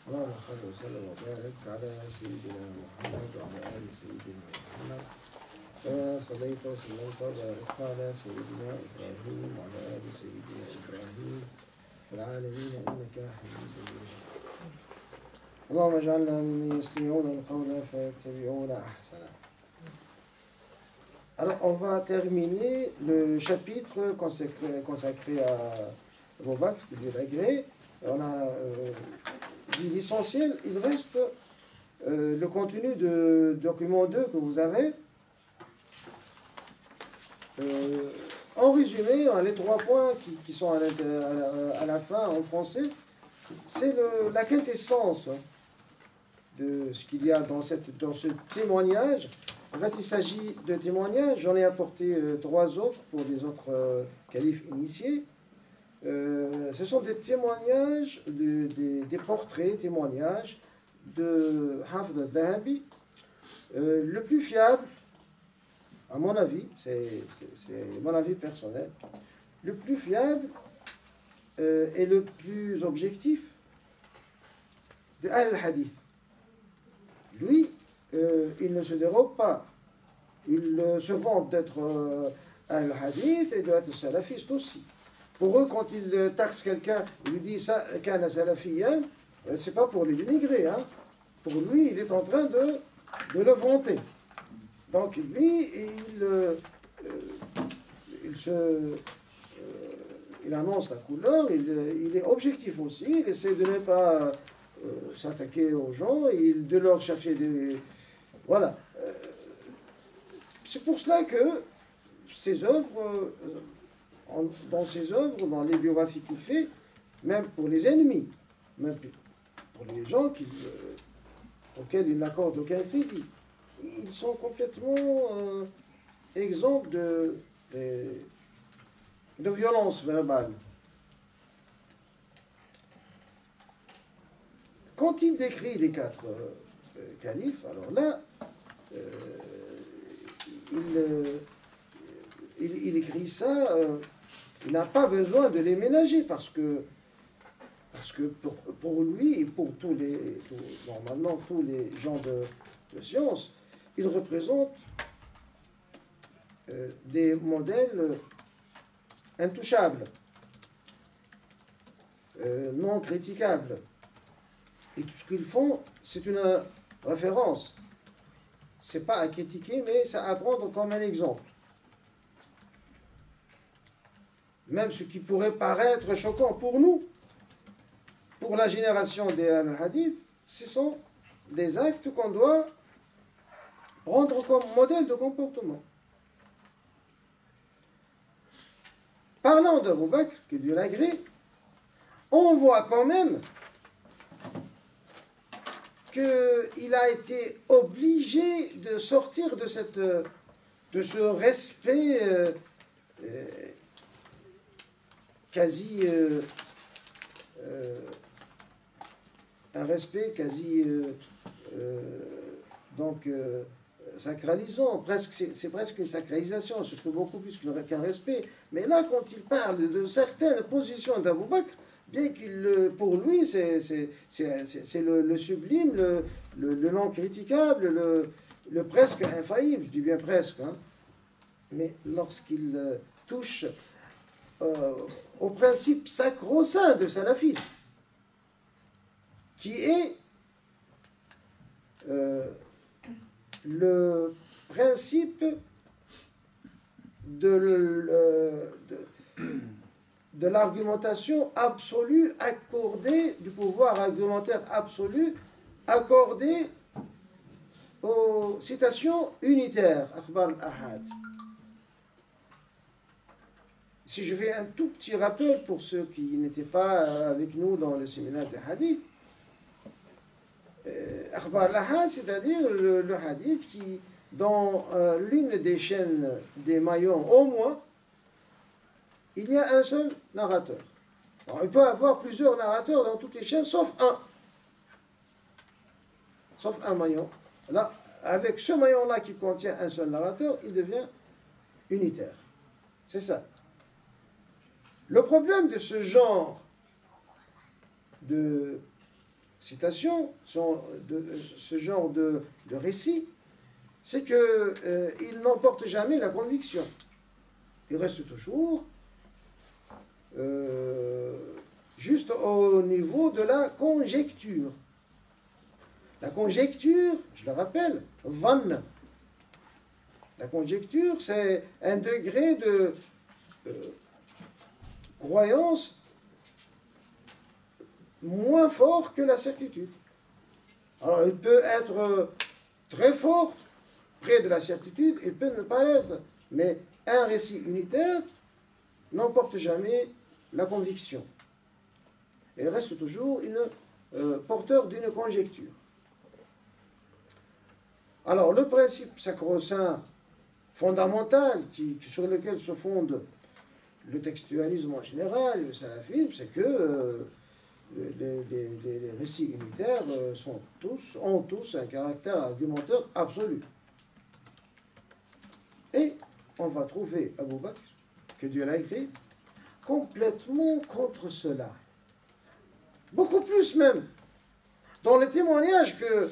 اللهم صل وسلم وبارك على سيدنا محمد وعلى آل سيدنا محمد كما صليت وسلمت وباركت على سيدنا إبراهيم وعلى آل سيدنا إبراهيم في العالمين إنك حميد مجيد. اللهم اجعلنا ممن يستمعون القول فيتبعون أحسنه. Alors, on va terminer le chapitre consacré à Abu Bakr ibn al-Agré. On a dit l'essentiel. Il reste le contenu de document 2 que vous avez. En résumé, les 3 points qui sont à la fin en français, c'est la quintessence de ce qu'il y a dans ce témoignage. En fait, il s'agit de témoignages. J'en ai apporté 3 autres pour les autres califes initiés. Ce sont des témoignages, des portraits, témoignages de Hafd al-Dhahabi. Le plus fiable, à mon avis, c'est mon avis personnel, le plus fiable et le plus objectif de Al-Hadith. Lui, il ne se dérobe pas. Il se vante d'être Al-Hadith et d'être salafiste aussi. Pour eux, quand ils taxent quelqu'un, ils lui disent ça, kana salafiyan, c'est pas pour les dénigrer. Hein. Pour lui, il est en train de le vanter. Donc lui, il annonce la couleur, il est objectif aussi, il essaie de ne pas s'attaquer aux gens, de leur chercher des... Voilà. C'est pour cela que ces œuvres, dans ses œuvres, dans les biographies qu'il fait, même pour les ennemis, même pour les gens auxquels il n'accorde aucun crédit, ils sont complètement exempts de violence verbale. Quand il décrit les 4 califes, alors là, il écrit ça, il n'a pas besoin de les ménager parce que pour lui et pour normalement tous les gens de science, il représente des modèles intouchables, non critiquables. Et tout ce qu'ils font, c'est une référence. C'est pas à critiquer, mais c'est à prendre comme un exemple. Même ce qui pourrait paraître choquant pour nous, pour la génération des Al-Hadith, ce sont des actes qu'on doit prendre comme modèle de comportement. Parlant d'Abu Bakr, que Dieu l'agrée, on voit quand même qu'il a été obligé de sortir de ce respect quasi un respect quasi sacralisant, c'est presque une sacralisation, surtout beaucoup plus qu'un respect. Mais là, quand il parle de certaines positions d'Abu Bakr, bien qu'il, pour lui, c'est le sublime, le non critiquable, le presque infaillible, je dis bien presque, hein. Mais lorsqu'il touche au principe sacro-saint de salafisme, qui est le principe de l'argumentation absolue accordée, du pouvoir argumentaire absolu accordé aux citations unitaires, Akhbar al-Ahad. Si je fais un tout petit rappel pour ceux qui n'étaient pas avec nous dans le séminaire de hadith, Akhbar al-Ahad, c'est-à-dire le hadith qui, dans l'une des chaînes des maillons au moins, il y a un seul narrateur. Alors, il peut y avoir plusieurs narrateurs dans toutes les chaînes, sauf un. Sauf un maillon. Là, avec ce maillon-là qui contient un seul narrateur, il devient unitaire. C'est ça. Le problème de ce genre de citations, ce genre de récit, c'est qu'il n'emporte jamais la conviction. Il reste toujours juste au niveau de la conjecture. La conjecture, je le rappelle, dhann. La conjecture, c'est un degré de croyance moins fort que la certitude. Alors, il peut être très fort, près de la certitude, il peut ne pas l'être. Mais un récit unitaire n'emporte jamais la conviction. Il reste toujours porteur d'une conjecture. Alors, le principe sacro-saint fondamental sur lequel se fonde le textualisme en général, le salafisme, c'est que les récits unitaires ont tous un caractère argumentaire absolu. Et on va trouver Abu Bakr, que Dieu l'a écrit, complètement contre cela. Beaucoup plus même. Dans le témoignage que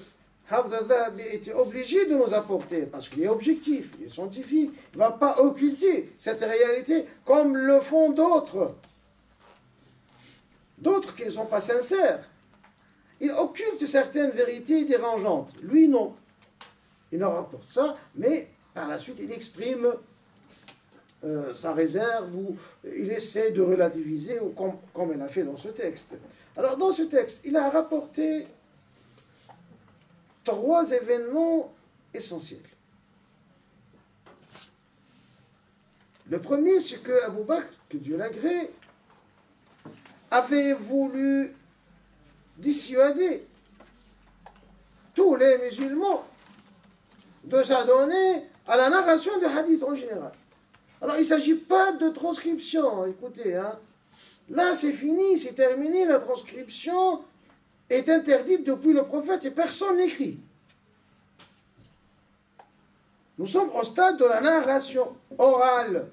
Hafd al-Dhahabi était obligé de nous apporter, parce qu'il est objectif, il est scientifique, il ne va pas occulter cette réalité comme le font d'autres. D'autres qui ne sont pas sincères. Il occulte certaines vérités dérangeantes. Lui, non. Il en rapporte ça, mais par la suite, il exprime sa réserve ou il essaie de relativiser, ou comme il a fait dans ce texte. Alors, dans ce texte, il a rapporté 3 événements essentiels. Le premier, c'est que Abu Bakr, que Dieu l'agrée, avait voulu dissuader tous les musulmans de s'adonner à la narration de hadith en général. Alors, il ne s'agit pas de transcription, écoutez, hein. Là, c'est fini, c'est terminé, la transcription est interdite depuis le prophète et personne n'écrit. Nous sommes au stade de la narration orale.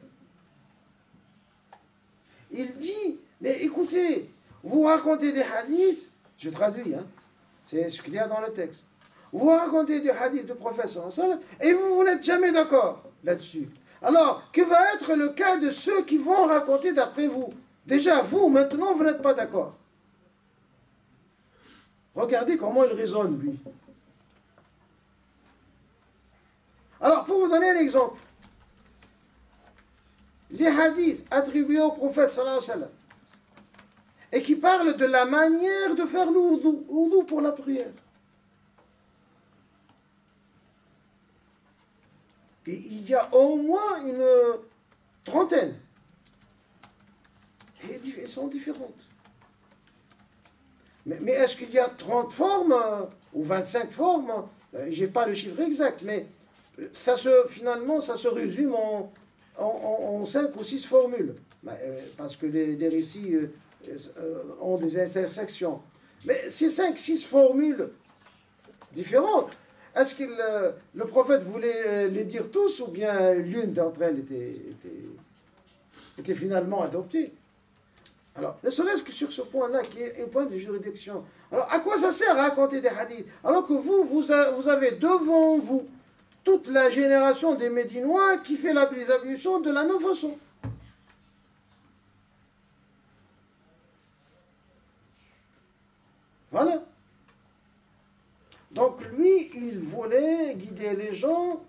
Il dit, mais écoutez, vous racontez des hadiths, je traduis, hein, c'est ce qu'il y a dans le texte. Vous racontez des hadiths du prophète et vous n'êtes jamais d'accord là-dessus. Alors, que va être le cas de ceux qui vont raconter d'après vous? Déjà, vous, maintenant, vous n'êtes pas d'accord. Regardez comment il raisonne, lui. Alors, pour vous donner un exemple, les hadiths attribués au prophète sallallahu alayhi wa sallam et qui parlent de la manière de faire l'oudou pour la prière. Et il y a au moins une trentaine. Et elles sont différentes. Mais est-ce qu'il y a 30 formes ou 25 formes? Je n'ai pas le chiffre exact, mais finalement, ça se résume en 5 ou 6 formules. Parce que les récits ont des intersections. Mais ces 5-6 formules différentes, est-ce que le prophète voulait les dire tous ou bien l'une d'entre elles était finalement adoptée? Alors, ne serait-ce que sur ce point-là, qui est un point de juridiction. Alors, à quoi ça sert à raconter des hadiths? Alors que vous avez devant vous toute la génération des Médinois qui fait les ablutions de la même façon. Voilà. Donc, lui, il voulait guider les gens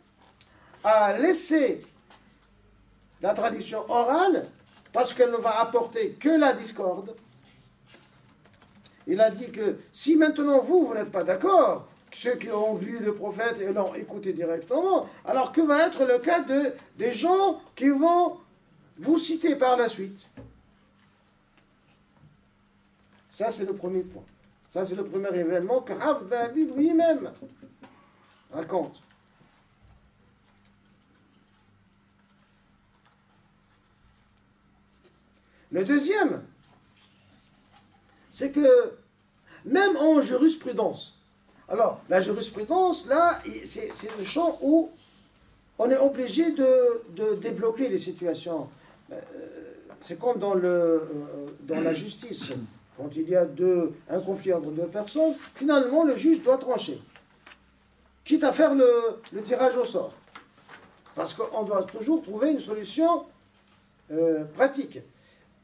à laisser la tradition orale parce qu'elle ne va apporter que la discorde. Il a dit que si maintenant vous n'êtes pas d'accord, ceux qui ont vu le prophète et l'ont écouté directement, alors que va être le cas des gens qui vont vous citer par la suite? Ça, c'est le premier point. Ça, c'est le premier événement que Hafd al-Dhahabi lui-même raconte. Le deuxième, c'est que même en jurisprudence, alors la jurisprudence, là, c'est le champ où on est obligé de débloquer les situations. C'est comme dans la justice. quand il y a un conflit entre deux personnes, finalement le juge doit trancher, quitte à faire le tirage au sort. Parce qu'on doit toujours trouver une solution pratique.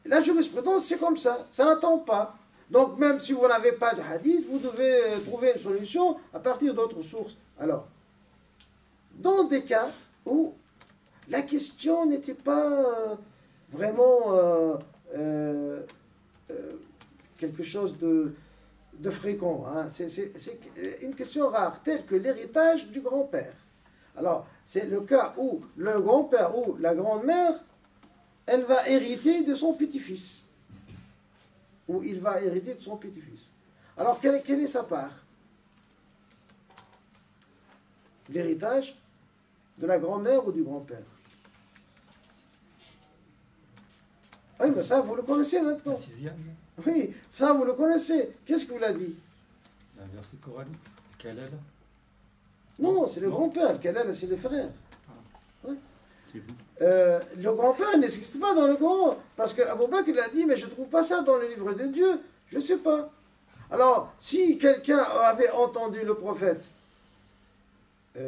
La jurisprudence, c'est comme ça n'attend pas. Donc même si vous n'avez pas de hadith, vous devez trouver une solution à partir d'autres sources. Alors, dans des cas où la question n'était pas vraiment quelque chose de fréquent, hein. C'est une question rare, telle que l'héritage du grand-père. Alors, c'est le cas où le grand-père ou la grand-mère, elle va hériter de son petit-fils. Ou il va hériter de son petit-fils. Alors, quelle est sa part? L'héritage de la grand-mère ou du grand-père? Oui, mais ça, vous le connaissez maintenant. La sixième. Oui, ça, vous le connaissez. Qu'est-ce que vous l'a dit? Un verset coranique. Quel est là? Non, c'est le Non. grand-père. Quel c'est le frère. Oui. C'est vous. Le grand-père n'existe pas dans le Coran. Parce qu'Abou Bakr il a dit, mais je ne trouve pas ça dans le livre de Dieu. Je ne sais pas. Alors, si quelqu'un avait entendu le prophète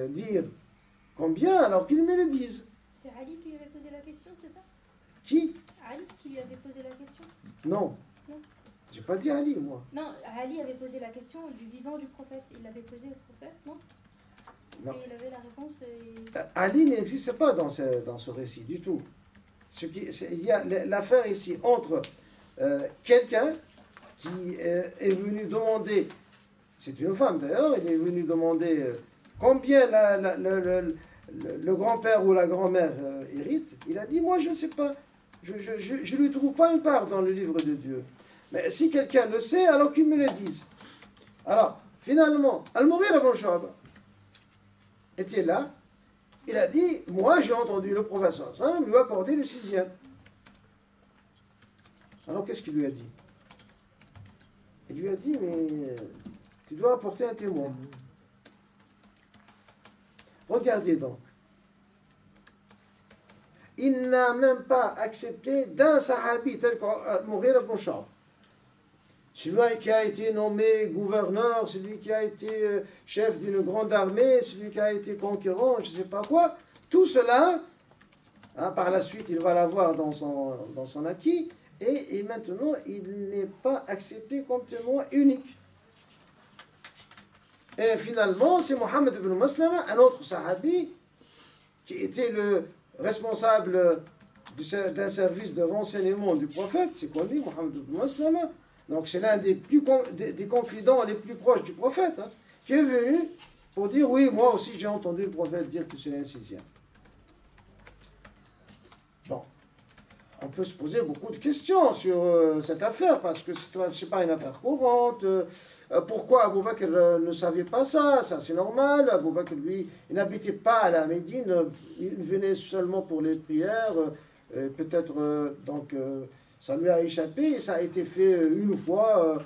dire combien, alors qu'il me le dise. C'est Ali qui lui avait posé la question, c'est ça? Qui? Ali qui lui avait posé la question? Non. Non. J'ai pas dit Ali, moi. Non, Ali avait posé la question du vivant du prophète. Il l'avait posé au prophète, non? Non. Et il avait la réponse et... Ali n'existe pas dans ce récit du tout. Il y a l'affaire ici entre quelqu'un qui est venu demander, c'est une femme d'ailleurs, il est venu demander combien le grand-père ou la grand-mère hérite. Il a dit, moi je ne sais pas, je ne lui trouve pas une part dans le livre de Dieu. Mais si quelqu'un le sait, alors qu'il me le dise. Alors, finalement, Al-Mughira ibn Shu'ba était là, il a dit, moi j'ai entendu le professeur, ça lui a accordé le 6e. Alors qu'est-ce qu'il lui a dit? Il lui a dit, mais tu dois apporter un témoin. Regardez donc. Il n'a même pas accepté d'un sahabi tel que Mughira ibn Shu'ba. Celui qui a été nommé gouverneur, celui qui a été chef d'une grande armée, celui qui a été conquérant, je ne sais pas quoi, tout cela, hein, par la suite, il va l'avoir dans son acquis, et maintenant, il n'est pas accepté comme témoin unique. Et finalement, c'est Mohammed ibn Maslama, un autre sahabi, qui était le responsable d'un service de renseignement du prophète, c'est connu, Mohammed ibn Maslama. Donc c'est l'un des confidents les plus proches du prophète, hein, qui est venu pour dire, oui, moi aussi j'ai entendu le prophète dire que c'est un 6e. Bon, on peut se poser beaucoup de questions sur cette affaire, parce que ce n'est pas une affaire courante. Pourquoi Abou Bakr ne savait pas ça? Ça c'est normal. Abou Bakr, lui, il n'habitait pas à la Médine, il venait seulement pour les prières, peut-être donc... ça lui a échappé et ça a été fait une fois,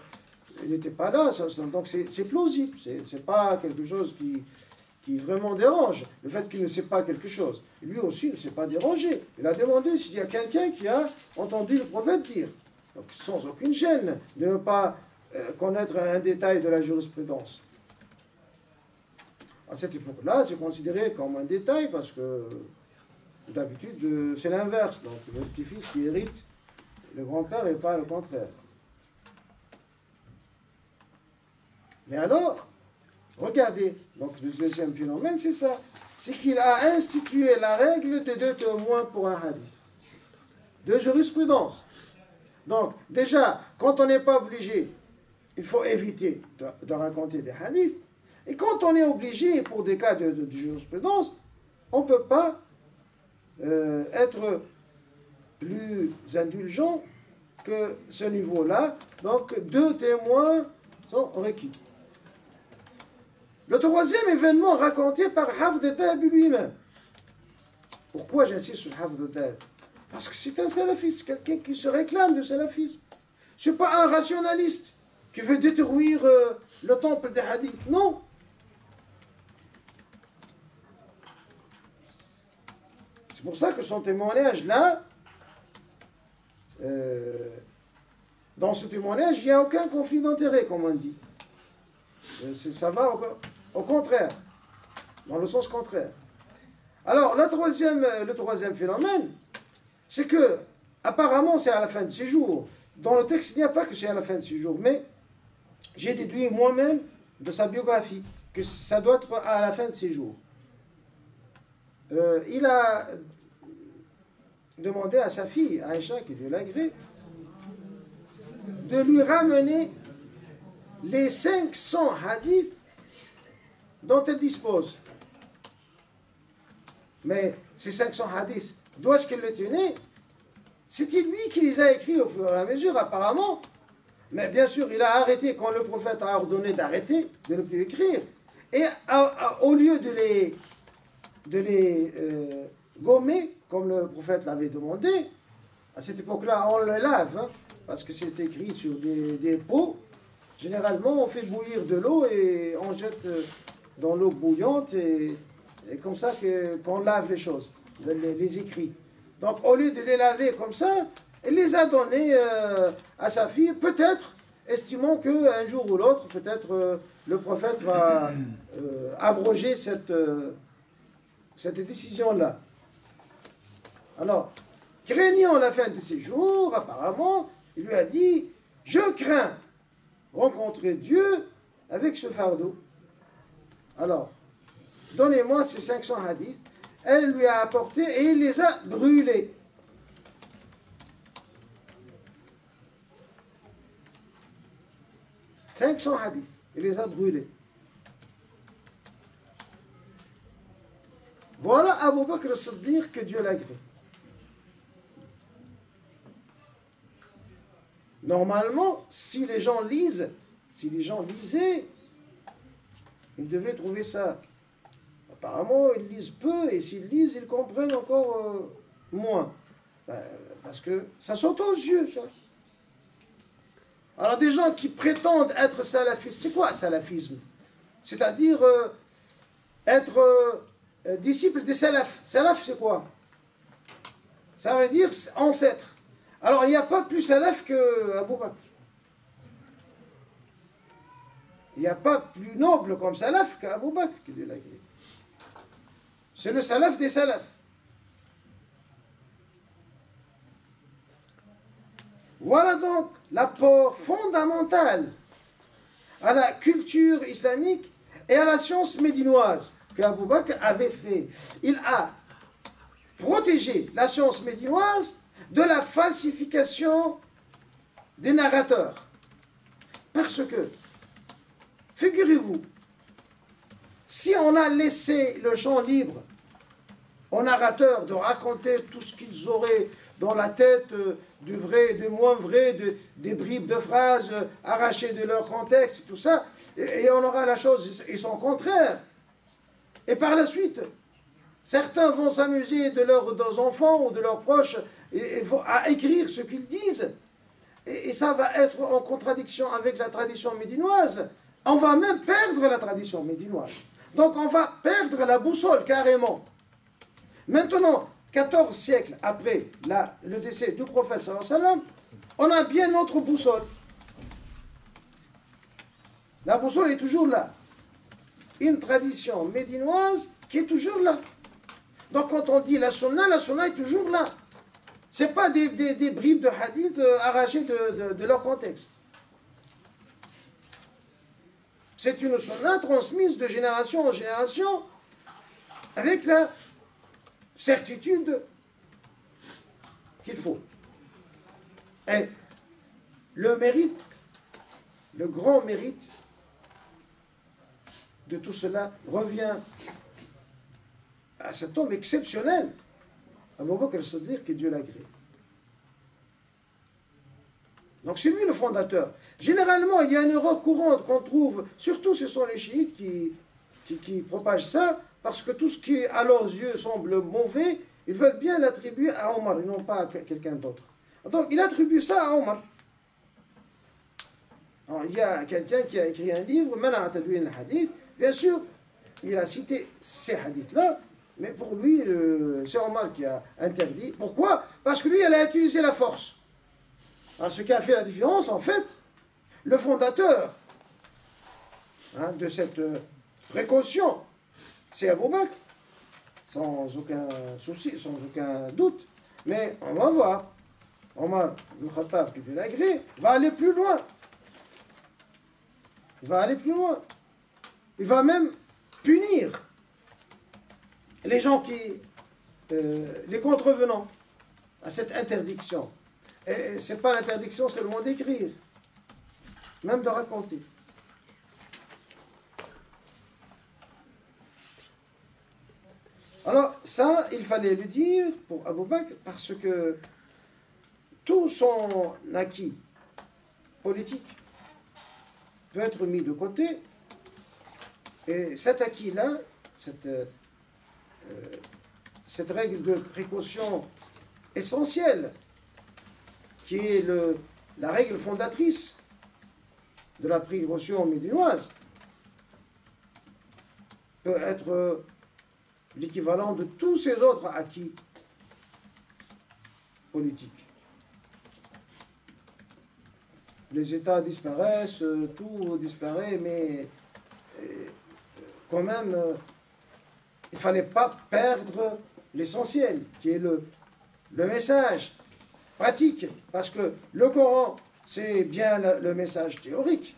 il n'était pas là, donc c'est plausible, c'est pas quelque chose qui vraiment dérange, le fait qu'il ne sait pas quelque chose. Lui aussi ne s'est pas dérangé, il a demandé s'il y a quelqu'un qui a entendu le prophète dire, donc sans aucune gêne, de ne pas connaître un détail de la jurisprudence. À cette époque-là, c'est considéré comme un détail parce que d'habitude c'est l'inverse, donc le petit-fils qui hérite le grand-père et pas le contraire. Mais alors, regardez, donc le deuxième phénomène, c'est ça. C'est qu'il a institué la règle de 2 témoins pour un hadith. De jurisprudence. Donc, déjà, quand on n'est pas obligé, il faut éviter de raconter des hadiths. Et quand on est obligé, pour des cas de jurisprudence, on ne peut pas être plus indulgent que ce niveau-là. Donc, 2 témoins sont requis. Le troisième événement raconté par Hafd al-Dhahab lui-même. Pourquoi j'insiste sur Hafd al-Dhahab? Parce que c'est un salafiste, quelqu'un qui se réclame du salafisme. Ce n'est pas un rationaliste qui veut détruire le temple des hadiths. Non. C'est pour ça que son témoignage là Dans ce témoignage, il n'y a aucun conflit d'intérêt, comme on dit. Ça va au contraire, dans le sens contraire. Alors, le troisième phénomène, c'est que, apparemment, c'est à la fin de ses jours. Dans le texte, il n'y a pas que c'est à la fin de ses jours, mais j'ai déduit moi-même de sa biographie que ça doit être à la fin de ses jours. Il a demandé à sa fille, Aïcha, qui Dieu l'agrée, de lui ramener les 500 hadiths dont elle dispose. Mais ces 500 hadiths, d'où est-ce qu'elle les tenait? C'est-il lui qui les a écrits au fur et à mesure, apparemment? Mais bien sûr, il a arrêté quand le prophète a ordonné d'arrêter, de ne plus écrire. Et au lieu de les gommer, comme le prophète l'avait demandé, à cette époque-là, on le lave, hein, parce que c'est écrit sur des pots. Généralement, on fait bouillir de l'eau et on jette dans l'eau bouillante, et comme ça qu'on lave les choses, les écrits. Donc, au lieu de les laver comme ça, il les a donnés à sa fille, peut-être, estimant qu'un jour ou l'autre, peut-être le prophète va abroger cette décision-là. Alors, craignant la fin de ses jours, apparemment, il lui a dit, je crains rencontrer Dieu avec ce fardeau. Alors, donnez-moi ces 500 hadiths. Elle lui a apporté et il les a brûlés. « 500 hadiths. Il les a brûlés. Voilà Abu Bakr as-Siddiq, que Dieu l'agrée. Normalement, si les gens lisaient, ils devaient trouver ça. Apparemment, ils lisent peu, et s'ils lisent, ils comprennent encore moins. Parce que ça saute aux yeux, ça. Alors, des gens qui prétendent être salafistes, c'est quoi salafisme? C'est-à-dire être disciple des salafs. Salaf, c'est quoi? Ça veut dire ancêtre. Alors, il n'y a pas plus salaf que Abu Bakr. Il n'y a pas plus noble comme salaf qu'Abu Bakr. C'est le salaf des salafs. Voilà donc l'apport fondamental à la culture islamique et à la science médinoise qu'Abu Bakr avait fait. Il a protégé la science médinoise de la falsification des narrateurs. Parce que, figurez-vous, si on a laissé le champ libre aux narrateurs de raconter tout ce qu'ils auraient dans la tête, du vrai, du moins vrai, des bribes de phrases arrachées de leur contexte, tout ça, et on aura la chose et son contraire. Et par la suite, certains vont s'amuser de leurs enfants ou de leurs proches à écrire ce qu'ils disent, et ça va être en contradiction avec la tradition médinoise. On va même perdre la tradition médinoise. Donc on va perdre la boussole carrément. Maintenant, 14 siècles après le décès du prophète sallallahu alayhi wa sallam, on a bien notre boussole. La boussole est toujours là. Une tradition médinoise qui est toujours là. Donc quand on dit la sunna est toujours là. Ce n'est pas des bribes de hadith arrachées de leur contexte. C'est une sunna transmise de génération en génération avec la certitude qu'il faut. Et le mérite, le grand mérite de tout cela revient à cet homme exceptionnel, Abu Bakr as-Siddiq, que Dieu l'agrée. Donc c'est lui le fondateur. Généralement, il y a une erreur courante qu'on trouve, surtout ce sont les chiites qui propagent ça, parce que tout ce qui à leurs yeux semble mauvais, ils veulent bien l'attribuer à Omar, et non pas à quelqu'un d'autre. Donc il attribue ça à Omar. Alors, il y a quelqu'un qui a écrit un livre, Mana Tadwin al-Hadith, bien sûr, il a cité ces hadiths-là, mais pour lui, c'est Omar qui a interdit. Pourquoi? Parce que lui, il a utilisé la force. Alors, ce qui a fait la différence, en fait, le fondateur de cette précaution, c'est Abu Bakr, sans aucun souci, sans aucun doute. Mais on va voir, Omar ibn Khattab, qui de l'agré, va aller plus loin. Il va aller plus loin. Il va même punir les gens les contrevenants à cette interdiction. Et ce n'est pas l'interdiction seulement d'écrire, même de raconter. Alors ça, il fallait le dire pour Abu Bakr parce que tout son acquis politique peut être mis de côté. Et cet acquis-là, cette règle de précaution essentielle, qui est la règle fondatrice de la précaution médinoise, peut être l'équivalent de tous ces autres acquis politiques. Les États disparaissent, tout disparaît, mais quand même, il ne fallait pas perdre l'essentiel, qui est le message pratique. Parce que le Coran, c'est bien le message théorique,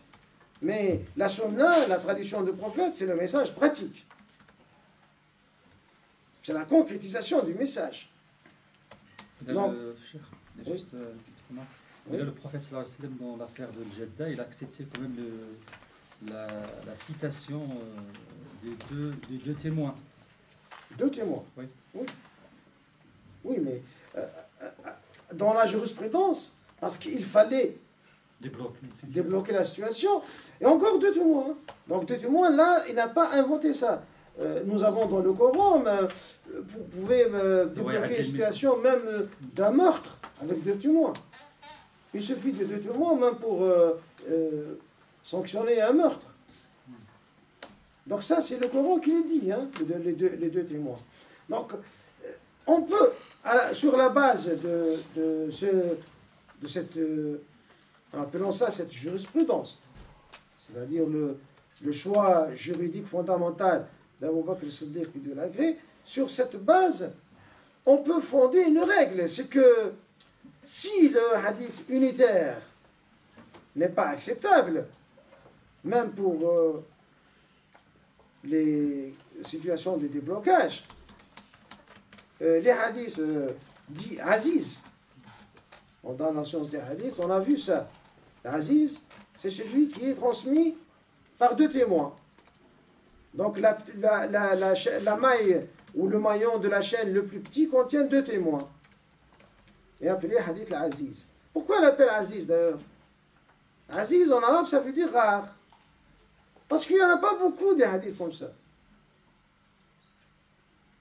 mais la Sunna, la tradition du prophète, c'est le message pratique. C'est la concrétisation du message. Donc, juste une petite remarque. Oui. Là, le prophète sallallahu alayhi wa sallam, dans l'affaire de Jeddah, il a accepté quand même la citation des deux témoins. Deux témoins. Oui. Oui, oui, mais dans la jurisprudence, parce qu'il fallait débloquer la situation, et encore deux témoins. Donc deux témoins, là, il n'a pas inventé ça. Nous avons dans le Coran, vous pouvez débloquer une situation même d'un meurtre avec deux témoins. Il suffit de deux témoins même pour sanctionner un meurtre. Donc ça, c'est le Coran qui le dit, hein, les deux témoins. Donc, on peut, sur la base de cette, appelons ça cette jurisprudence, c'est-à-dire le choix juridique fondamental d'Abu Bakr al-Siddiq et de l'agré, sur cette base, on peut fonder une règle, c'est que si le hadith unitaire n'est pas acceptable, même pour les situations de déblocage, les hadiths dits aziz, dans la science des hadiths, on a vu ça. L'aziz, c'est celui qui est transmis par deux témoins. Donc la maille ou le maillon de la chaîne le plus petit contient deux témoins. Et appelé hadith l'aziz. Pourquoi on l'appelle aziz d'ailleurs? Aziz en arabe ça veut dire rare. Parce qu'il n'y en a pas beaucoup des hadiths comme ça.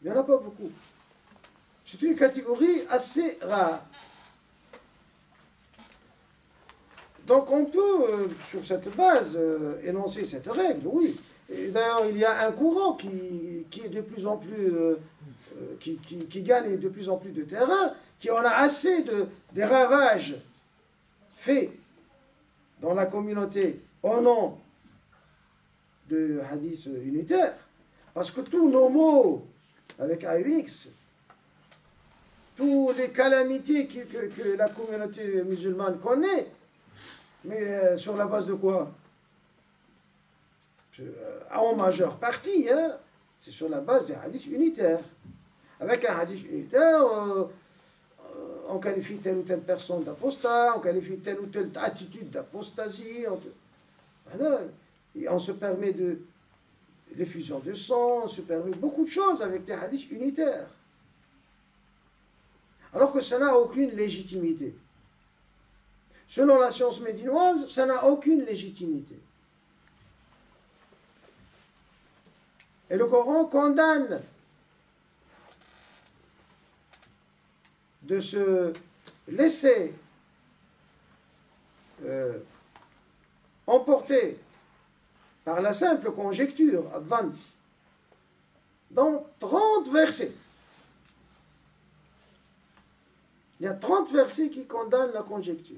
Il n'y en a pas beaucoup. C'est une catégorie assez rare. Donc on peut, sur cette base, énoncer cette règle, oui. Et d'ailleurs, il y a un courant qui est de plus en plus, qui gagne de plus en plus de terrain, qui en a assez des ravages faits dans la communauté au nom de hadith unitaire. Parce que tous nos mots, avec AUX, toutes les calamités que la communauté musulmane connaît, mais sur la base de quoi? En majeure partie, hein, c'est sur la base des hadiths unitaires. Avec un hadith unitaire, on qualifie telle ou telle personne d'apostat, on qualifie telle ou telle attitude d'apostasie, voilà. Et on se permet de l'effusion de sang, on se permet beaucoup de choses avec des hadiths unitaires. Alors que ça n'a aucune légitimité. Selon la science médinoise, ça n'a aucune légitimité. Et le Coran condamne de se laisser emporter par la simple conjecture, dans 30 versets. Il y a 30 versets qui condamnent la conjecture.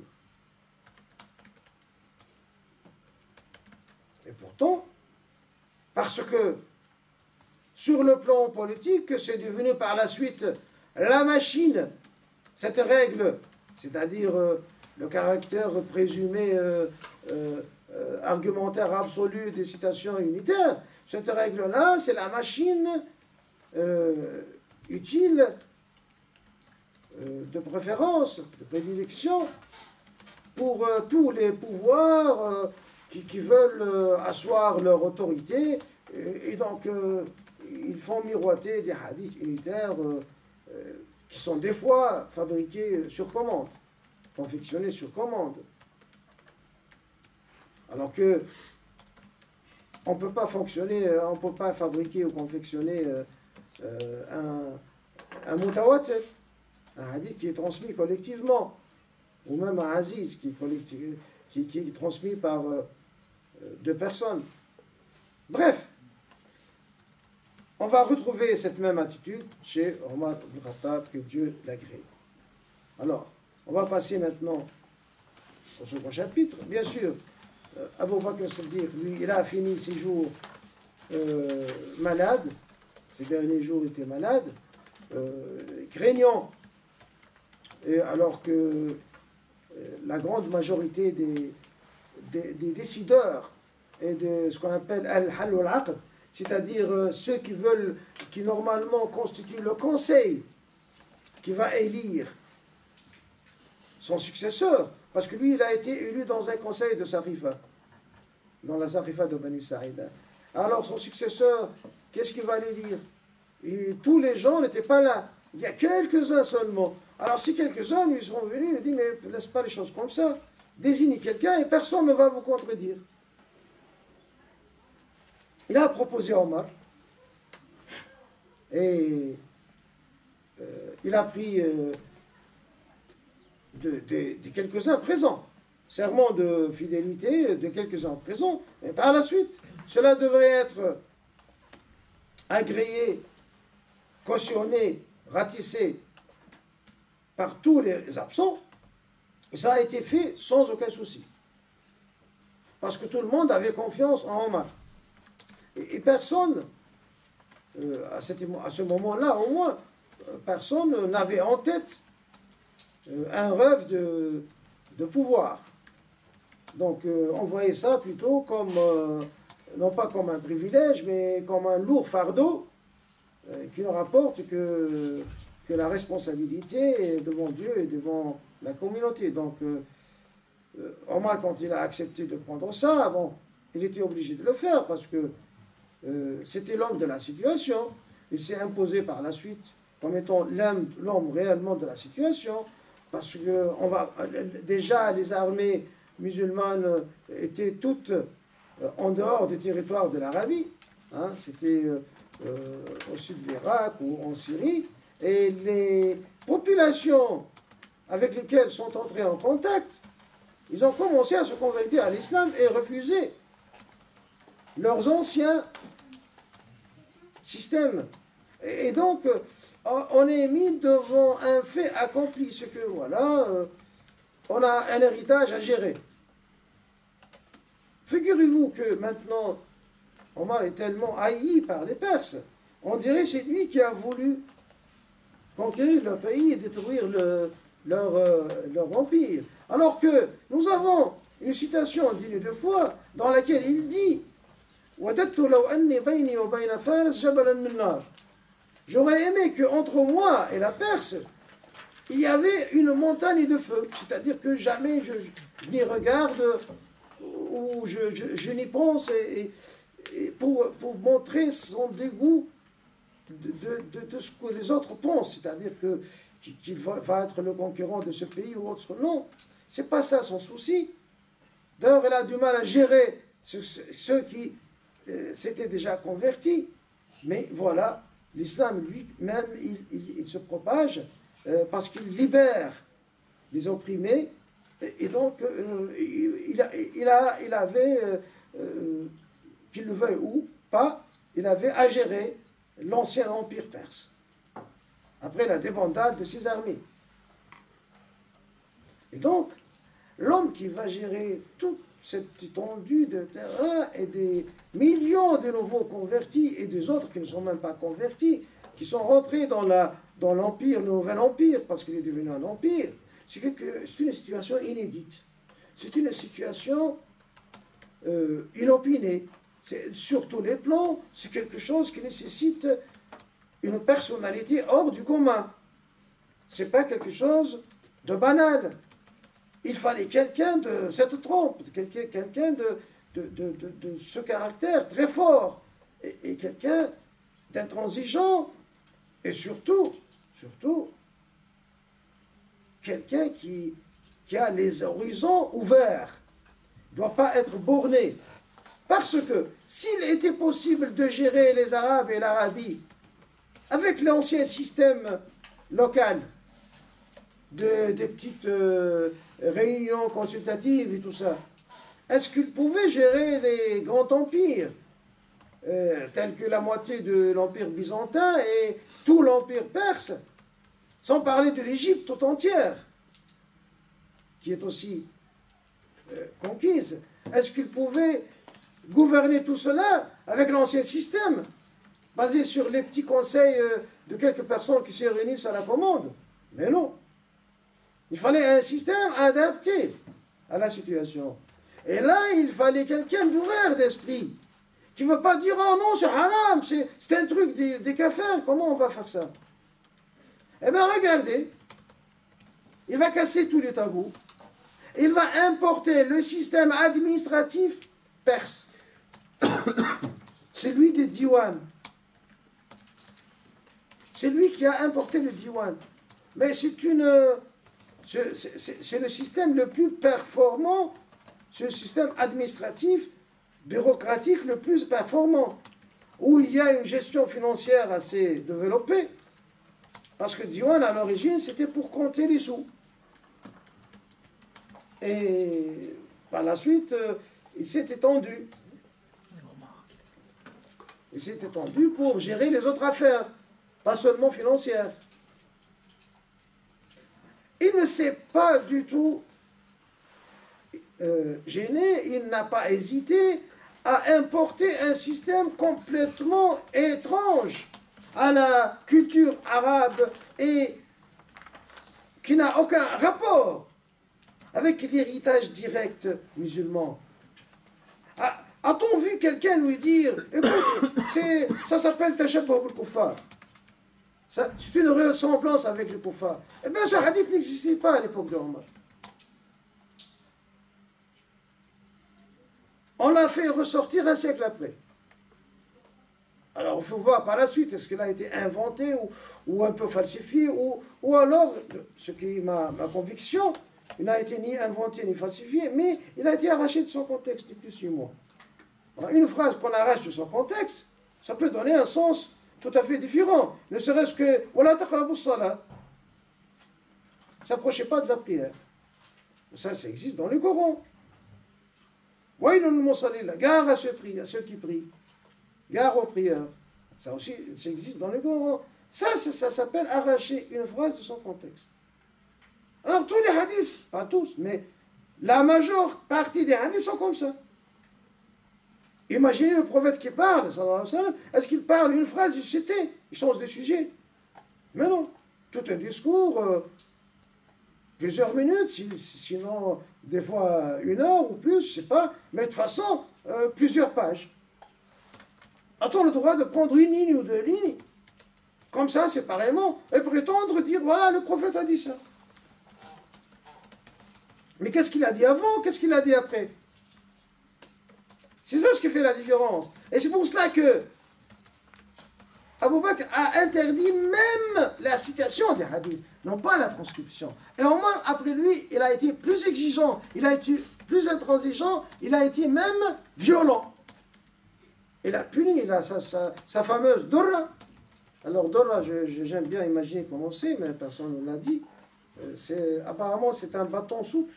Et pourtant, parce que sur le plan politique, c'est devenu par la suite la machine, cette règle, c'est-à-dire le caractère présumé argumentaire absolu des citations unitaires, cette règle-là, c'est la machine utile de préférence, de prédilection pour tous les pouvoirs qui veulent asseoir leur autorité et donc ils font miroiter des hadiths unitaires qui sont des fois fabriqués sur commande, confectionnés sur commande. Alors que on ne peut pas fonctionner, on ne peut pas fabriquer ou confectionner un mutawatir, un hadith qui est transmis collectivement, ou même un aziz qui est transmis par deux personnes. Bref, on va retrouver cette même attitude chez Omar ibn Khattab, que Dieu l'agrée. Alors, on va passer maintenant au second chapitre. Bien sûr, Abu Bakr as-Siddiq, lui, il a fini ses jours malade, ces derniers jours il était malade, craignant, et alors que la grande majorité des décideurs et de ce qu'on appelle al-hal wal-aqd, c'est-à-dire ceux qui normalement constituent le conseil qui va élire son successeur, parce que lui il a été élu dans un conseil de Sarifa, dans la Sarifa de Bani Saïda. Alors son successeur, qu'est-ce qu'il va aller dire? Et tous les gens n'étaient pas là, il y a quelques-uns seulement. Alors si quelques-uns lui sont venus, il dit mais laisse pas les choses comme ça, désignez quelqu'un et personne ne va vous contredire. Il a proposé Omar et il a pris de quelques-uns présents, serment de fidélité de quelques-uns présents, et par la suite, cela devrait être agréé, cautionné, ratissé par tous les absents. Ça a été fait sans aucun souci, parce que tout le monde avait confiance en Omar. Et personne, à ce moment-là au moins, personne n'avait en tête un rêve de pouvoir. Donc on voyait ça plutôt comme, non pas comme un privilège, mais comme un lourd fardeau qui ne rapporte que la responsabilité devant Dieu et devant la communauté. Donc Omar, quand il a accepté de prendre ça, bon, il était obligé de le faire parce que c'était l'homme de la situation. Il s'est imposé par la suite comme étant l'homme réellement de la situation, parce que déjà les armées musulmanes étaient toutes en dehors des territoires de l'Arabie, hein, c'était au sud de l'Irak ou en Syrie, et les populations avec lesquelles ils sont entrés en contact, ils ont commencé à se convertir à l'islam et refuser leurs anciens systèmes. Et donc, on est mis devant un fait accompli, ce que, voilà, on a un héritage à gérer. Figurez-vous que maintenant, Omar est tellement haï par les Perses, on dirait que c'est lui qui a voulu conquérir leur pays et détruire leur empire. Alors que nous avons une citation digne de foi dans laquelle il dit j'aurais aimé qu'entre moi et la Perse, il y avait une montagne de feu. C'est-à-dire que jamais je n'y regarde ou je n'y pense et pour montrer son dégoût de ce que les autres pensent. C'est-à-dire qu'il va être le conquérant de ce pays ou autre. Non, c'est pas ça son souci. D'ailleurs, elle a du mal à gérer ceux qui s'étaient déjà convertis. Mais voilà, l'islam lui-même, il se propage parce qu'il libère les opprimés. Et donc, il avait, qu'il le veuille ou pas, il avait à gérer l'ancien empire perse, après la débandade de ses armées. Et donc, l'homme qui va gérer toute cette étendue de terrain et des millions de nouveaux convertis et des autres qui ne sont même pas convertis, qui sont rentrés dans l'empire, le nouvel empire, parce qu'il est devenu un empire, c'est une situation inédite. C'est une situation inopinée. Sur tous les plans, c'est quelque chose qui nécessite une personnalité hors du commun. Ce n'est pas quelque chose de banal. Il fallait quelqu'un de cette trempe, quelqu'un de ce caractère très fort, et quelqu'un d'intransigeant, et surtout, quelqu'un qui a les horizons ouverts, ne doit pas être borné. Parce que s'il était possible de gérer les Arabes et l'Arabie avec l'ancien système local, des petites réunions consultatives et tout ça, est-ce qu'il pouvait gérer les grands empires tels que la moitié de l'empire byzantin et tout l'empire perse, sans parler de l'Égypte tout entière, qui est aussi conquise? Est-ce qu'il pouvait gouverner tout cela avec l'ancien système, basé sur les petits conseils de quelques personnes qui se réunissent à la commande? Mais non. Il fallait un système adapté à la situation. Et là, il fallait quelqu'un d'ouvert d'esprit, qui ne veut pas dire « Oh non, c'est haram, c'est un truc des kafirs, comment on va faire ça ?» Eh bien, regardez, il va casser tous les tabous, il va importer le système administratif perse, celui des diwan. C'est lui qui a importé le diwan. Mais c'est le système le plus performant, c'est le système administratif, bureaucratique le plus performant, où il y a une gestion financière assez développée. Parce que diwan, à l'origine, c'était pour compter les sous. Et par la suite, il s'est étendu. Il s'est étendu pour gérer les autres affaires, pas seulement financières. Il ne s'est pas du tout gêné, il n'a pas hésité à importer un système complètement étrange à la culture arabe et qui n'a aucun rapport avec l'héritage direct musulman. A-t-on vu quelqu'un lui dire « Écoute, ça s'appelle tashabbuh bil-kuffar ». C'est une ressemblance avec les kuffars. Eh bien, ce hadith n'existait pas à l'époque de Omar. On l'a fait ressortir un siècle après. Alors, il faut voir par la suite, est-ce qu'il a été inventé ou un peu falsifié, ou alors, ce qui est ma conviction, il n'a été ni inventé ni falsifié, mais il a été arraché de son contexte, ni plus ni moins. Alors, une phrase qu'on arrache de son contexte, ça peut donner un sens tout à fait différent. Ne serait-ce que « Wala taqrabu s-salat ». S'approchez pas de la prière. Ça existe dans le Coran. « Waylun lil-musallin » gare à ceux qui prient. Gare aux prières. Ça aussi, ça existe dans le Coran. Ça s'appelle arracher une phrase de son contexte. Alors tous les hadiths, pas tous, mais la majeure partie des hadiths sont comme ça. Imaginez le prophète qui parle, sallallahu alayhi wa sallam, est-ce qu'il parle une phrase, il change de sujet? Mais non, tout un discours, plusieurs minutes, sinon des fois 1 heure ou plus, je ne sais pas, mais de toute façon, plusieurs pages. A-t-on le droit de prendre 1 ligne ou 2 lignes, comme ça, séparément, et prétendre dire, voilà, le prophète a dit ça. Mais qu'est-ce qu'il a dit avant? Qu'est-ce qu'il a dit après? C'est ça ce qui fait la différence. Et c'est pour cela que Abu Bakr a interdit même la citation des hadiths, non pas la transcription. Et Omar, après lui, il a été plus exigeant, il a été plus intransigeant, il a été même violent. Il a puni sa fameuse Dorra. Alors Dorra, j'aime bien imaginer comment c'est, mais personne ne l'a dit. Apparemment, c'est un bâton souple.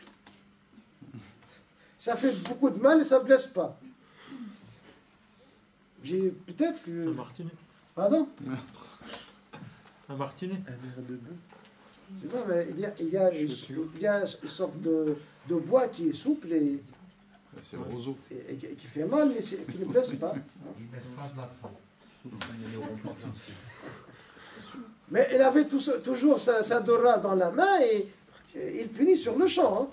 Ça fait beaucoup de mal et ça ne blesse pas. Peut-être que... Un martinet. Pardon? Un martinet. Un verre de boue. C'est vrai, mais il y a une sorte de bois qui est souple et C'est le roseau. Et qui fait mal, mais qui ne blesse pas. Il ne laisse pas de la trace. Mais il avait toujours sa dora dans la main et il punit sur le champ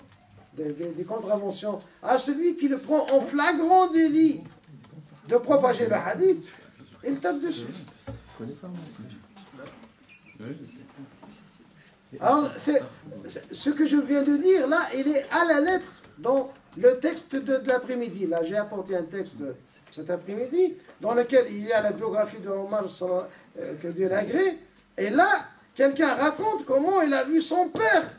des contraventions. À celui qui le prend en flagrant délit de propager le hadith, il tape dessus. Alors, ce que je viens de dire là, il est à la lettre dans le texte de l'après-midi. Là, j'ai apporté un texte cet après-midi dans lequel il y a la biographie de Omar, que Dieu l'agrée. Et là, quelqu'un raconte comment il a vu son père,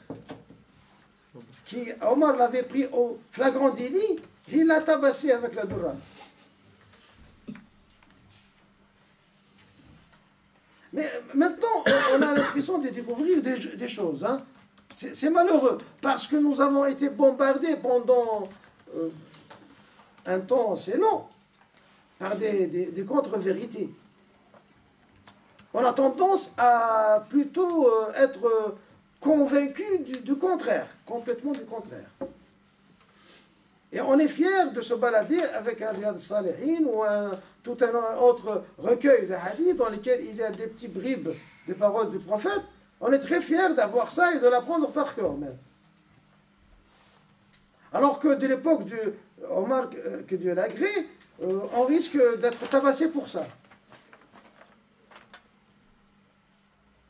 qui Omar l'avait pris au flagrant délit, il l'a tabassé avec la doura. Mais maintenant, on a l'impression de découvrir des choses. Hein. C'est malheureux, parce que nous avons été bombardés pendant un temps assez long par des contre-vérités. On a tendance à plutôt être convaincu du contraire, complètement du contraire. Et on est fier de se balader avec un Riyad Salihin ou tout un autre recueil de hadiths dans lesquels il y a des petits bribes des paroles du prophète. On est très fier d'avoir ça et de l'apprendre par cœur même. Alors que de l'époque de Omar, que Dieu l'agrée, on risque d'être tabassé pour ça.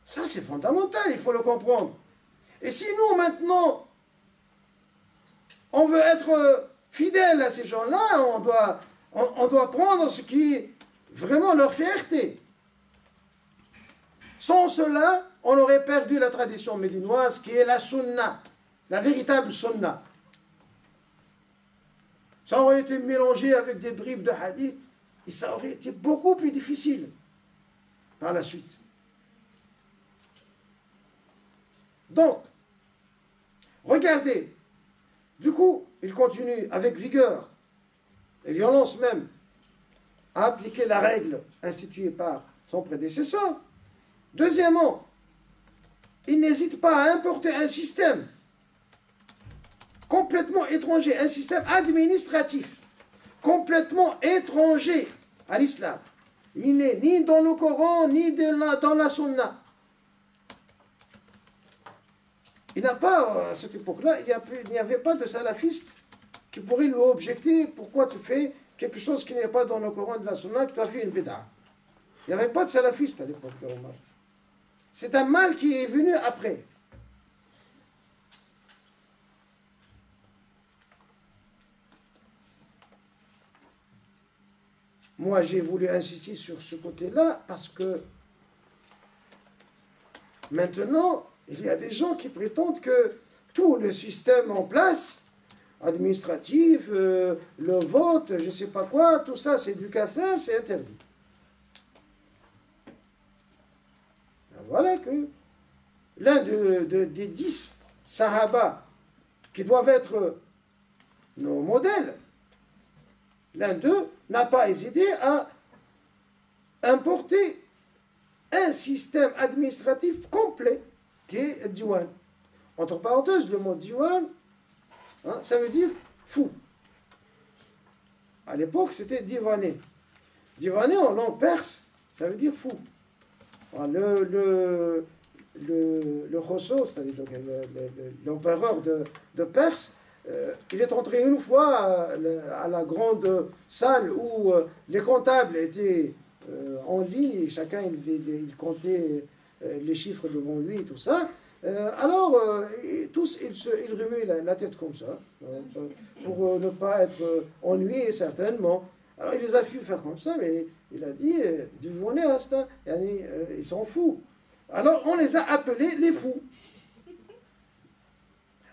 Ça, c'est fondamental, il faut le comprendre. Et si nous, maintenant, on veut être fidèle à ces gens-là, on doit prendre ce qui vraiment leur fierté. Sans cela, on aurait perdu la tradition médinoise qui est la sunna, la véritable sunna. Ça aurait été mélangé avec des bribes de hadith et ça aurait été beaucoup plus difficile par la suite. Donc, regardez, du coup, il continue avec vigueur et violence même à appliquer la règle instituée par son prédécesseur. Deuxièmement, il n'hésite pas à importer un système complètement étranger, un système administratif complètement étranger à l'islam. Il n'est ni dans le Coran, ni dans la Sunna. Il n'a pas, à cette époque-là, il n'y avait pas de salafiste qui pourrait lui objecter pourquoi tu fais quelque chose qui n'est pas dans le Coran de la Sunna, que tu as fait une bid'a. Il n'y avait pas de salafiste à l'époque de Omar. C'est un mal qui est venu après. Moi, j'ai voulu insister sur ce côté-là parce que maintenant, il y a des gens qui prétendent que tout le système en place, administratif, le vote, je ne sais pas quoi, tout ça, c'est du kafir, c'est interdit. Voilà que l'un des 10 sahaba qui doivent être nos modèles, l'un d'eux n'a pas hésité à importer un système administratif complet qui est le diwan. Entre parenthèses, le mot diwan, ça veut dire fou. À l'époque, c'était divané. Divané en langue perse, ça veut dire fou. Le Khosso, c'est-à-dire l'empereur de Perse, il est entré une fois à la grande salle où les comptables étaient en ligne et chacun il comptait les chiffres devant lui et tout ça. Alors, tous, ils remuaient la tête comme ça, pour ne pas être ennuyés, certainement. Alors, il les a fait faire comme ça, mais il a dit, devenez instinct, ils s'en foutent. Alors, on les a appelés les fous.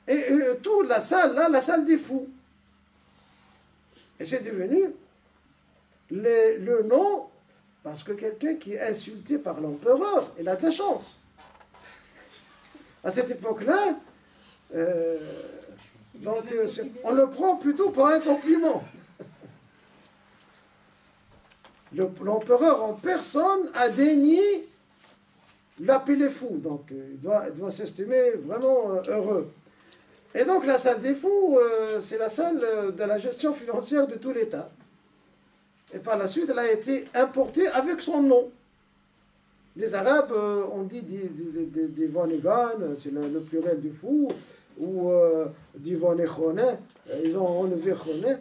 Et toute la salle, là, la salle des fous. Et c'est devenu le nom, parce que quelqu'un qui est insulté par l'empereur, il a de la chance. À cette époque-là, on le prend plutôt pour un compliment. L'empereur en personne a daigné l'appeler fou. Donc, il doit s'estimer vraiment heureux. Et donc la salle des fous, c'est la salle de la gestion financière de tout l'État. Et par la suite, elle a été importée avec son nom. Les Arabes ont dit Divan-e-Gan, c'est le pluriel du fou, ou Divan-e-Khoné, ils ont enlevé Khoné.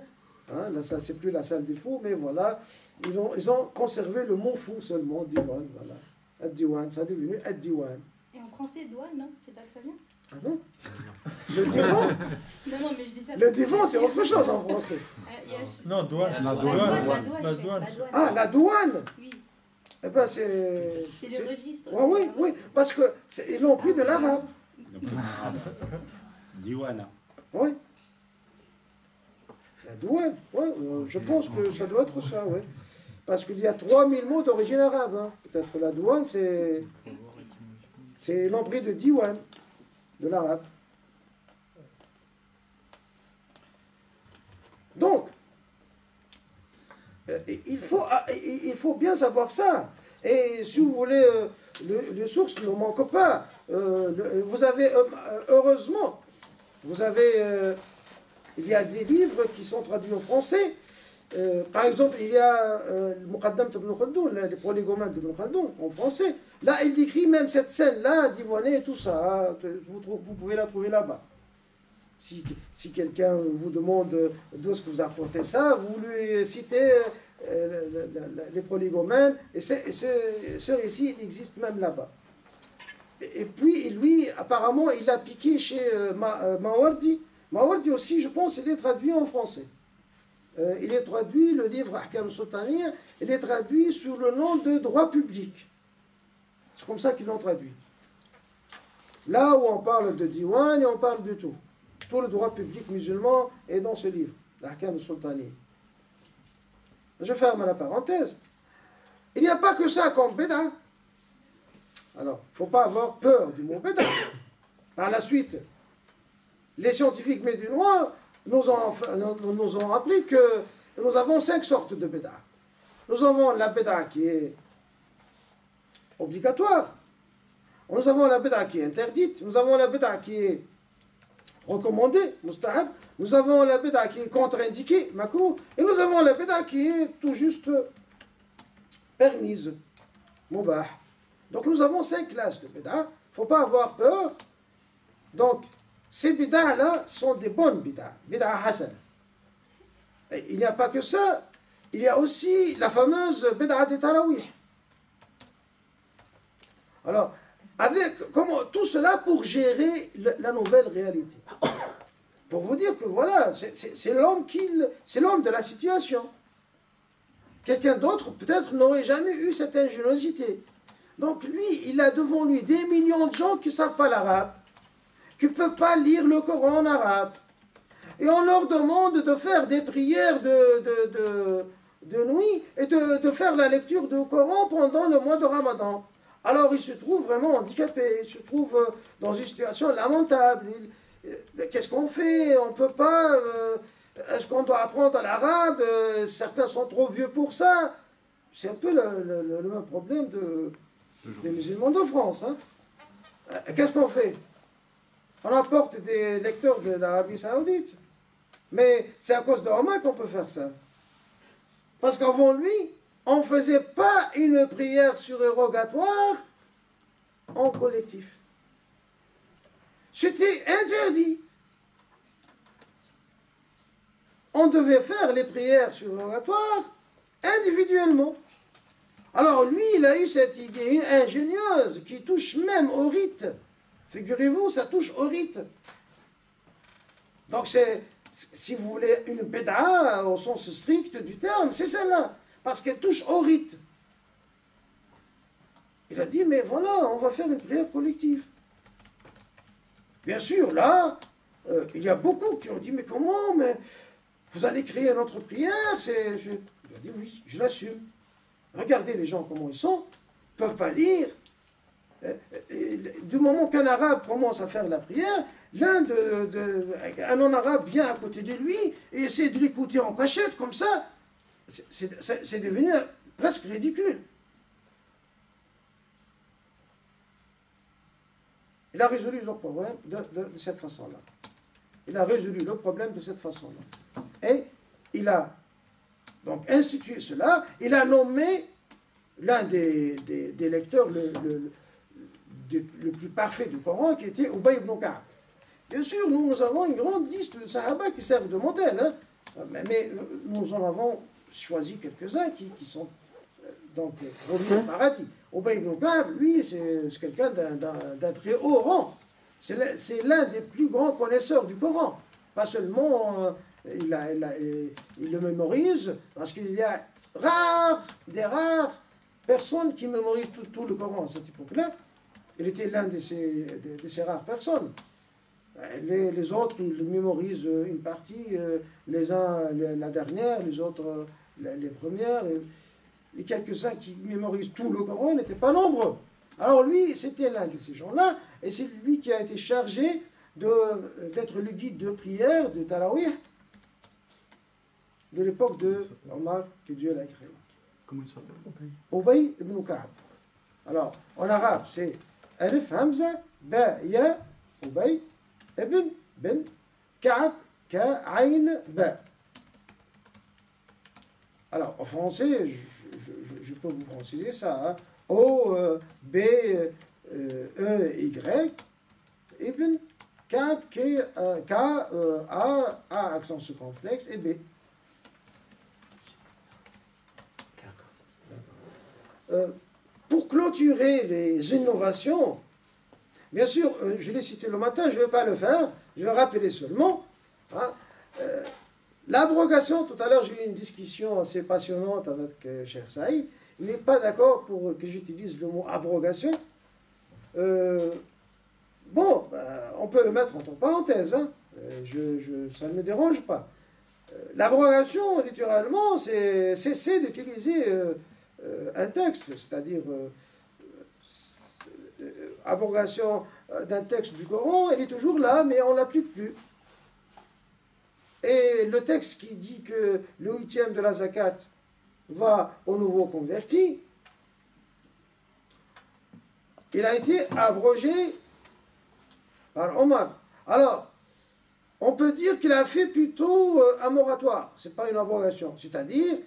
Hein, là, ça, c'est plus la salle des fous, mais voilà, ils ont conservé le mot fou seulement, Divan, voilà. Ad-Diwan, ça est devenu Ad-Diwan. Et en français, douane, non? C'est pas que ça vient? Ah non? Le divan? Non, mais je dis ça. Le divan, c'est autre chose en français. Non, douane. La douane. Ah, la douane? Oui. Eh ben, c'est le registre. Oui, parce que ils l'ont pris de l'arabe. Diwana. Oui. La douane, oui, je pense que ça doit être ça, oui. Parce qu'il y a 3000 mots d'origine arabe. Hein. Peut-être la douane, c'est l'ont pris de diwan, de l'arabe. Donc, il faut bien savoir ça. Et si vous voulez, les sources ne manquent pas. Vous avez, heureusement, il y a des livres qui sont traduits en français. Par exemple, il y a le Muqaddam Ibn Khaldoun, les Prolegomènes d'Ibn Khaldoun en français. Là, il décrit même cette scène-là, d'Ivoiné et tout ça. Vous pouvez la trouver là-bas. Si quelqu'un vous demande d'où est-ce que vous apportez ça, vous lui citez les Prolegomènes, et ce récit, il existe même là-bas. Et puis, lui, apparemment, il a piqué chez Mawardi. Mawardi aussi, je pense, il est traduit en français. Il est traduit, le livre Ahkam al-Sultaniya, il est traduit sous le nom de droit public. C'est comme ça qu'ils l'ont traduit. Là où on parle de diwan et on parle de tout. Tout le droit public musulman est dans ce livre, l'Ahkam al-Sultaniya. Je ferme la parenthèse. Il n'y a pas que ça comme béda. Alors, il ne faut pas avoir peur du mot béda. Par la suite, les scientifiques médinois nous ont appris que nous avons 5 sortes de béda. Nous avons la béda qui est obligatoire. Nous avons la béda qui est interdite. Nous avons la béda qui est recommandée, mustahab. Nous avons la béda qui est contre-indiquée, makrouh. Et nous avons la béda qui est tout juste permise, mubah. Donc nous avons 5 classes de béda. Il ne faut pas avoir peur. Donc, ces bid'ah-là sont des bonnes bid'ah, bid'ah hasana. Il n'y a pas que ça, il y a aussi la fameuse bid'ah des tarawih. Alors, tout cela pour gérer la nouvelle réalité. Pour vous dire que voilà, c'est l'homme de la situation. Quelqu'un d'autre, peut-être, n'aurait jamais eu cette ingéniosité. Donc lui, il a devant lui des millions de gens qui ne savent pas l'arabe, qui ne peuvent pas lire le Coran en arabe. Et on leur demande de faire des prières de nuit et de faire la lecture du Coran pendant le mois de Ramadan. Alors ils se trouvent vraiment handicapés, ils se trouvent dans une situation lamentable. Qu'est-ce qu'on fait? On ne peut pas... Est-ce qu'on doit apprendre l'arabe? Certains sont trop vieux pour ça. C'est un peu le même problème des musulmans de France. Hein. Qu'est-ce qu'on fait? On apporte des lecteurs de l'Arabie Saoudite. Mais c'est à cause de Omar qu'on peut faire ça. Parce qu'avant lui, on ne faisait pas une prière surérogatoire en collectif. C'était interdit. On devait faire les prières surérogatoires individuellement. Alors lui, il a eu cette idée ingénieuse qui touche même au rite. Figurez-vous, ça touche au rite. Donc c'est, si vous voulez, une béda au sens strict du terme, c'est celle-là. Parce qu'elle touche au rite. Il a dit, mais voilà, on va faire une prière collective. Bien sûr, là, il y a beaucoup qui ont dit, mais comment, mais vous allez créer notre prière? Il a dit, oui, je l'assume. Regardez les gens comment ils sont, ils ne peuvent pas lire. Du moment qu'un arabe commence à faire la prière, un non-arabe vient à côté de lui et essaie de l'écouter en cachette, comme ça, c'est devenu presque ridicule. Il a résolu leur problème de cette façon-là. il a résolu le problème de cette façon-là. Et il a donc institué cela, il a nommé l'un des lecteurs le plus parfait du Coran, qui était Ubay ibn Ka'b. Bien sûr, nous avons une grande liste de Sahaba qui servent de modèle, hein, mais nous en avons choisi quelques-uns qui sont donc revenus au paradis. Ubay ibn Ka'b, lui, c'est quelqu'un d'un très haut rang. C'est l'un des plus grands connaisseurs du Coran. Pas seulement il le mémorise, parce qu'il y a des rares personnes qui mémorisent tout le Coran à cette époque-là. Il était l'un de ces rares personnes. Les autres, ils mémorisent une partie, les uns la dernière, les autres les premières. Et quelques-uns qui mémorisent tout le Coran n'étaient pas nombreux. Alors lui, c'était l'un de ces gens-là, et c'est lui qui a été chargé d'être le guide de prière de Tarawih de l'époque de Omar, que Dieu l'a créé. Comment il s'appelle? Ubay ibn Ka'b. Alors, en arabe, c'est Alif Hamza, Ba, Ya, Ubay, Ibn, Ben, Ka'b, Ka, Ayn, Ba. Alors, en français, je peux vous franciser ça. Hein. O, B, E, Y, Ibn, Ka'b, K, A, accent circonflexe, et B. Pour clôturer les innovations, bien sûr, je l'ai cité le matin, je ne vais pas le faire, je vais rappeler seulement. Hein, l'abrogation, tout à l'heure j'ai eu une discussion assez passionnante avec Cheikh Saïd, il n'est pas d'accord pour que j'utilise le mot abrogation. Bon, on peut le mettre entre parenthèses, hein, ça ne me dérange pas. L'abrogation, littéralement, c'est cesser d'utiliser un texte, c'est-à-dire abrogation d'un texte du Coran, il est toujours là, mais on ne l'applique plus. Et le texte qui dit que le 8e de la zakat va aux nouveaux convertis, il a été abrogé par Omar. Alors, on peut dire qu'il a fait plutôt un moratoire, ce n'est pas une abrogation, c'est-à-dire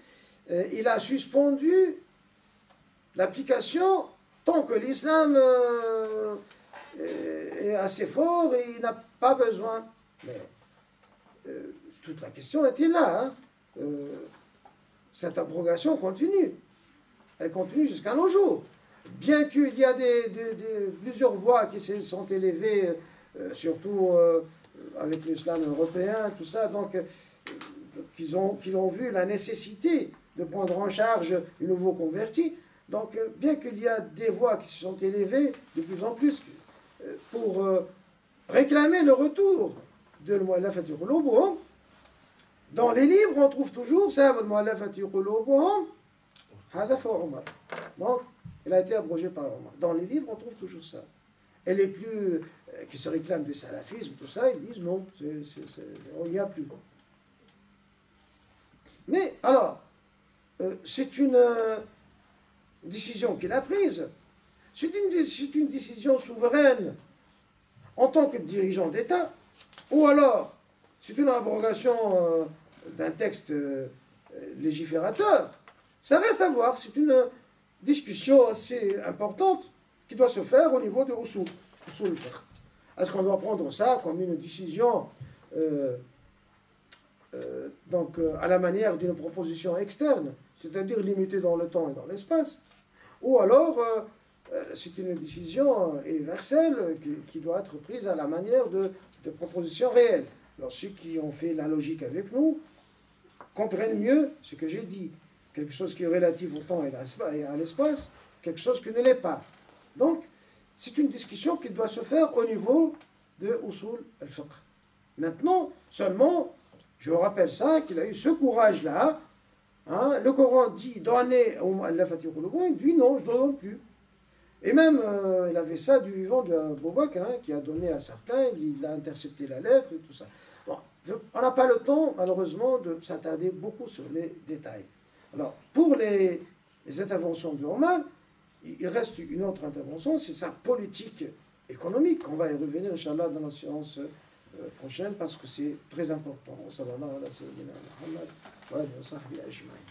il a suspendu l'application tant que l'islam est assez fort et il n'a pas besoin. Mais toute la question était là. Hein. Cette abrogation continue. Elle continue jusqu'à nos jours. Bien qu'il y a plusieurs voix qui se sont élevées, surtout avec l'islam européen, tout ça, donc qui ont vu la nécessité de prendre en charge les nouveaux convertis. Donc, bien qu'il y a des voix qui se sont élevées de plus en plus pour réclamer le retour de l'Mu'allafati qulubuhum, dans les livres, on trouve toujours ça, l'Mu'allafati qulubuhum, hada fa Omar. Donc, il a été abrogé par Omar. Dans les livres, on trouve toujours ça. Et les plus qui se réclament du salafisme, tout ça, ils disent non, on n'y a plus. Mais alors, c'est une décision qu'il a prise. C'est une décision souveraine en tant que dirigeant d'État. Ou alors, c'est une abrogation d'un texte légiférateur. Ça reste à voir. C'est une discussion assez importante qui doit se faire au niveau de Usul al-Fiqh. Est-ce qu'on doit prendre ça comme une décision donc, à la manière d'une proposition externe, c'est-à-dire limitée dans le temps et dans l'espace, ou alors c'est une décision universelle qui doit être prise à la manière de propositions réelles. Alors ceux qui ont fait la logique avec nous comprennent mieux ce que j'ai dit. Quelque chose qui est relatif au temps et à l'espace, quelque chose qui ne l'est pas. Donc, c'est une discussion qui doit se faire au niveau de Usul al-Fiqh. Maintenant, seulement, je vous rappelle ça, qu'il a eu ce courage-là. Hein, le Coran dit « Donnez au Mu'allafati qulubuhum », il dit « Non, je ne donne plus ». Et même, il avait ça du vivant d'Abou Bakr, hein, qui a donné à certains, il a intercepté la lettre et tout ça. Bon, on n'a pas le temps, malheureusement, de s'attarder beaucoup sur les détails. Alors, pour les interventions de Omar, il reste une autre intervention, c'est sa politique économique. On va y revenir, Inch'Allah, dans la séance prochaine parce que c'est très important. Wa sallallahu ala sayyidina Muhammad wa alihi wa sahbihi ajma'in.